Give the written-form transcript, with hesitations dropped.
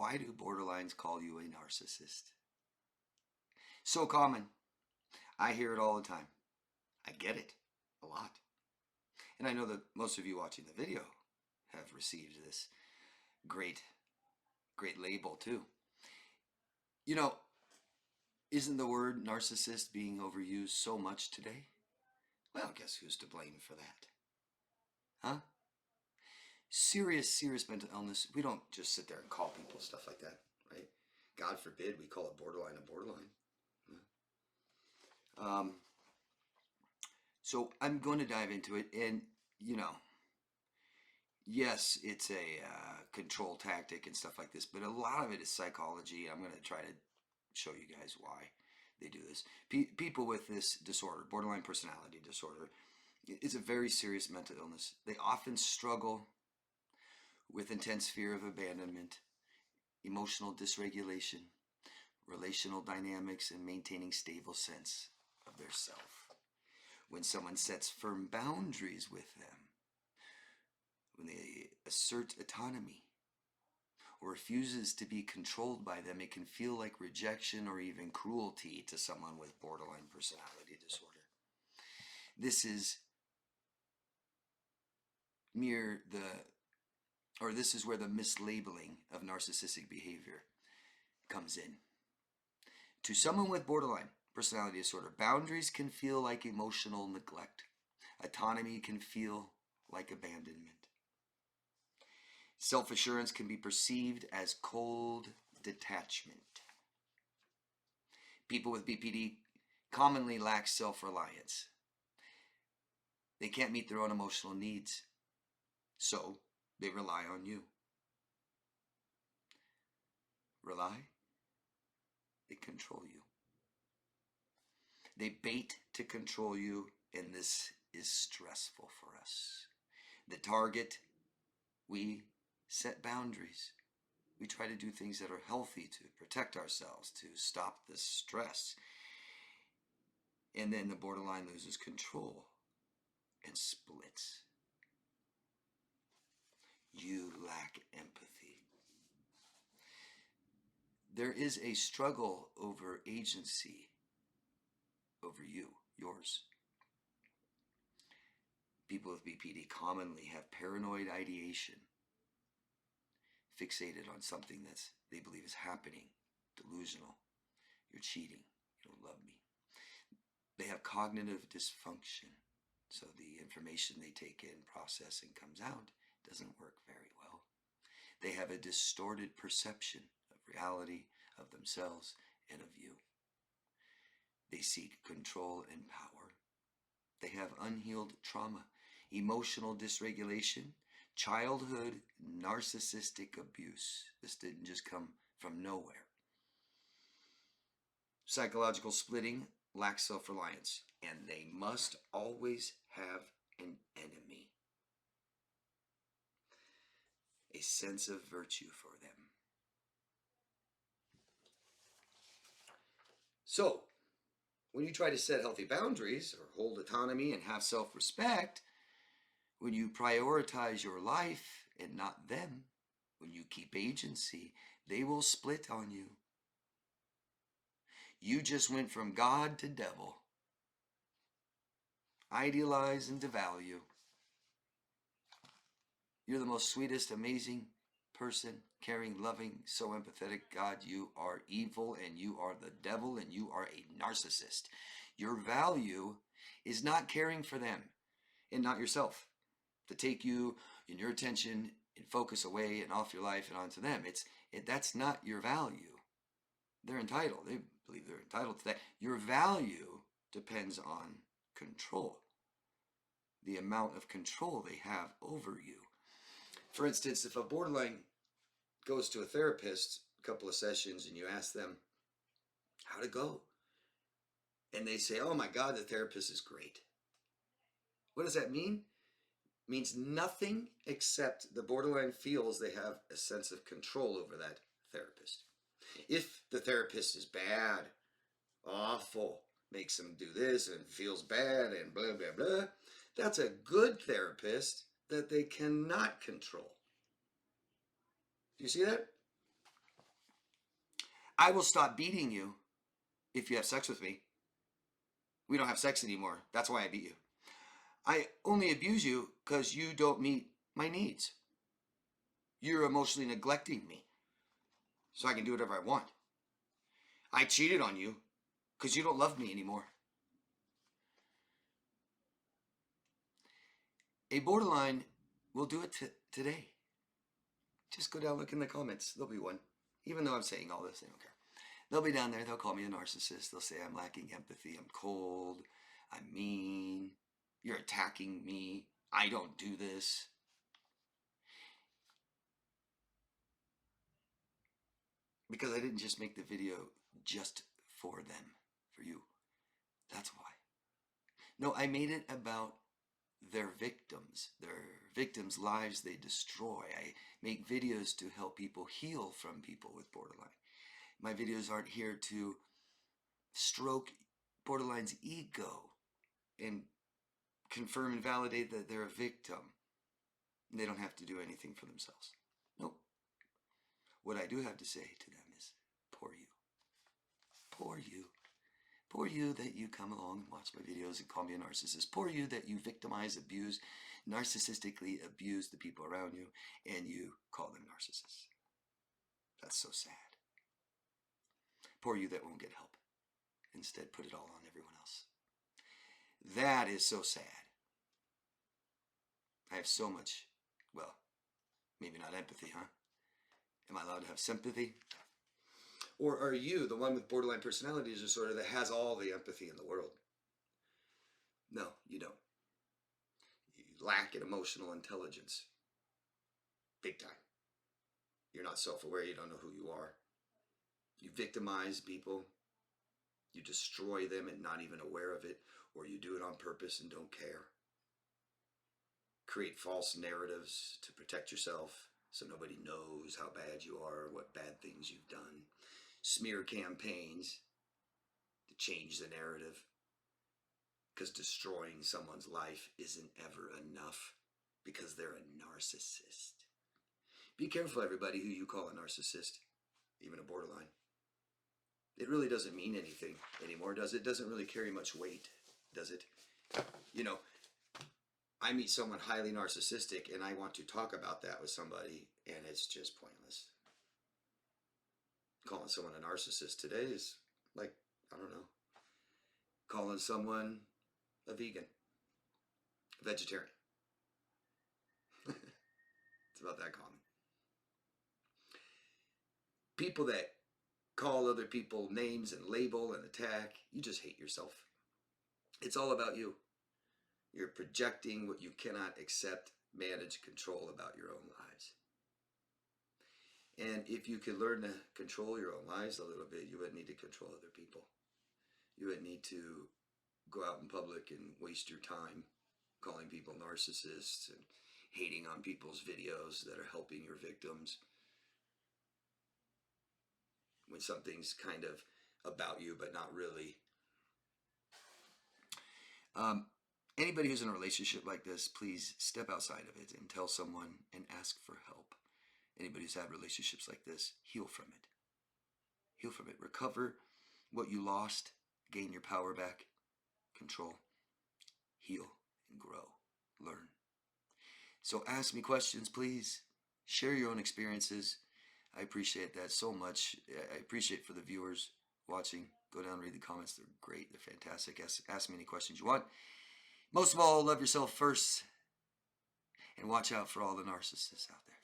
Why do borderlines call you a narcissist? So common. I hear it all the time. I get it a lot. And I know that most of you watching the video have received this great label too. You know, isn't the word narcissist being overused so much today? Well, guess who's to blame for that? Huh? Serious mental illness. We don't just sit there and call people stuff like that, right? God forbid we call it borderline a borderline. So I'm going to dive into it, and yes, it's a control tactic and stuff like this, but a lot of it is psychology. I'm going to try to show you guys why they do this. People with this disorder, borderline personality disorder, it's a very serious mental illness. They often struggle with intense fear of abandonment, emotional dysregulation, relational dynamics, and maintaining stable sense of their self. When someone sets firm boundaries with them, when they assert autonomy or refuses to be controlled by them, it can feel like rejection or even cruelty to someone with borderline personality disorder. This is this is where the mislabeling of narcissistic behavior comes in. To someone with borderline personality disorder, boundaries can feel like emotional neglect. Autonomy can feel like abandonment. Self-assurance can be perceived as cold detachment. People with BPD commonly lack self-reliance. They can't meet their own emotional needs, so they rely on you. Rely? They control you. They bait to control you, and this is stressful for us. The target, we set boundaries. We try to do things that are healthy to protect ourselves, to stop the stress. And then the borderline loses control and splits. You lack empathy. There is a struggle over agency over you, yours. People with BPD commonly have paranoid ideation, fixated on something that they believe is happening, delusional. You're cheating. You don't love me. They have cognitive dysfunction, so the information they take in, process, and comes out doesn't work very well. They have a distorted perception of reality, of themselves, and of you. They seek control and power. They have unhealed trauma, emotional dysregulation, childhood narcissistic abuse. This didn't just come from nowhere. Psychological splitting, lack self-reliance, and they must always have an enemy. A sense of virtue for them. So, when you try to set healthy boundaries or hold autonomy and have self-respect, when you prioritize your life and not them, when you keep agency, they will split on you. You just went from God to devil. Idealize and devalue. You're the most sweetest, amazing person, caring, loving, so empathetic. God, you are evil and you are the devil and you are a narcissist. Your value is not caring for them and not yourself. To take you and your attention and focus away and off your life and onto them. That's not your value. They're entitled. They believe they're entitled to that. Your value depends on control. The amount of control they have over you. For instance, if a borderline goes to a therapist a couple of sessions and you ask them how to go, and they say, oh my God, the therapist is great. What does that mean? It means nothing except the borderline feels they have a sense of control over that therapist. If the therapist is bad, awful, makes them do this and feels bad and blah, blah, blah, that's a good therapist that they cannot control. Do you see that? I will stop beating you if you have sex with me. We don't have sex anymore. That's why I beat you. I only abuse you because you don't meet my needs. You're emotionally neglecting me so I can do whatever I want. I cheated on you because you don't love me anymore. A borderline will do it today. Just go down, look in the comments. There'll be one. Even though I'm saying all this, they don't care. They'll be down there. They'll call me a narcissist. They'll say I'm lacking empathy. I'm cold. I'm mean. You're attacking me. I don't do this. Because I didn't just make the video just for them, for you. That's why. No, I made it about their victims' lives they destroy. I make videos to help people heal from people with borderline. My videos aren't here to stroke borderline's ego and confirm and validate that they're a victim. They don't have to do anything for themselves. Nope. What I do have to say to them is, poor you. Poor you. Poor you that you come along and watch my videos and call me a narcissist. Poor you that you victimize, abuse, narcissistically abuse the people around you, and you call them narcissists. That's so sad. Poor you that won't get help. Instead, put it all on everyone else. That is so sad. I have so much, well, maybe not empathy, huh? Am I allowed to have sympathy? Or are you the one with borderline personality disorder that has all the empathy in the world? No, you don't. You lack in emotional intelligence. Big time. You're not self-aware. You don't know who you are. You victimize people. You destroy them and not even aware of it. Or you do it on purpose and don't care. Create false narratives to protect yourself so nobody knows how bad you are or what bad things you've done. Smear campaigns to change the narrative, because destroying someone's life isn't ever enough because they're a narcissist. Be careful, everybody, who you call a narcissist, even a borderline. It really doesn't mean anything anymore, does it? It doesn't really carry much weight, does it? You know, I meet someone highly narcissistic and I want to talk about that with somebody and it's just pointless. Calling someone a narcissist today is like, I don't know, calling someone a vegan, a vegetarian. It's about that common. People that call other people names and label and attack, you just hate yourself. It's all about you. You're projecting what you cannot accept, manage, control about your own lives. And if you could learn to control your own lives a little bit, you wouldn't need to control other people. You wouldn't need to go out in public and waste your time calling people narcissists and hating on people's videos that are helping your victims when something's kind of about you but not really. Anybody who's in a relationship like this, please step outside of it and tell someone and ask for help. Anybody who's had relationships like this, heal from it. Heal from it. Recover what you lost. Gain your power back. Control. Heal and grow. Learn. So ask me questions, please. Share your own experiences. I appreciate that so much. I appreciate for the viewers watching. Go down and read the comments. They're great. They're fantastic. Ask me any questions you want. Most of all, love yourself first. And watch out for all the narcissists out there.